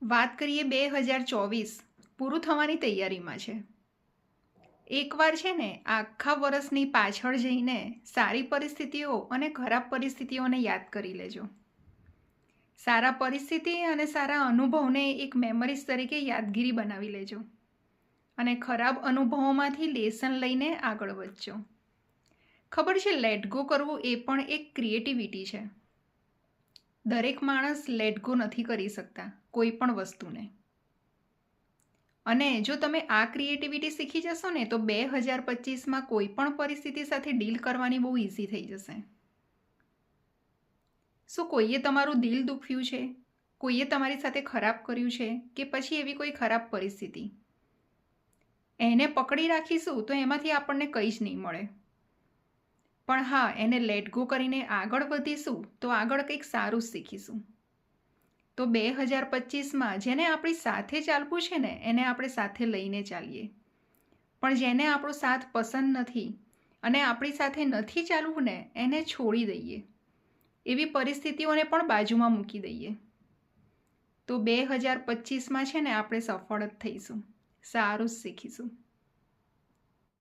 વાત કરીએ 2024 પૂરું થવાની તૈયારીમાં છે. એકવાર છે ને આખા વર્ષની પાછળ જઈને સારી પરિસ્થિતિઓ અને ખરાબ પરિસ્થિતિઓને યાદ કરી લેજો. સારા પરિસ્થિતિ અને સારા અનુભવને એક મેમરીઝ તરીકે યાદગીરી બનાવી લેજો અને ખરાબ અનુભવોમાંથી લેસન લઈને આગળ વધજો. ખબર છે, લેટ ગો કરવું એ પણ એક ક્રિએટિવિટી છે. દરેક માણસ લેટ ગો નથી કરી શકતા કોઈ પણ વસ્તુને. અને જો તમે આ ક્રિએટિવિટી શીખી જશો ને તો 2025માં કોઈ પણ પરિસ્થિતિ સાથે ડીલ કરવાની બહુ ઇઝી થઈ જશે. શું કોઈએ તમારું દિલ દુખ્યું છે? કોઈએ તમારી સાથે ખરાબ કર્યું છે કે પછી એવી કોઈ ખરાબ પરિસ્થિતિ? એને પકડી રાખીશું તો એમાંથી આપણને કંઈ જ નહીં મળે. પણ હા, એને લેટ ગો કરીને આગળ વધીશું તો આગળ કંઈક સારું જ શીખીશું. તો 2025માં જેને આપણી સાથે ચાલવું છે ને એને આપણે સાથે લઈને ચાલીએ. પણ જેને આપણો સાથ પસંદ નથી અને આપણી સાથે નથી ચાલવું ને એને છોડી દઈએ. એવી પરિસ્થિતિઓને પણ બાજુમાં મૂકી દઈએ. તો 2025માં છે ને આપણે સફળ જ થઈશું, સારું જ શીખીશું.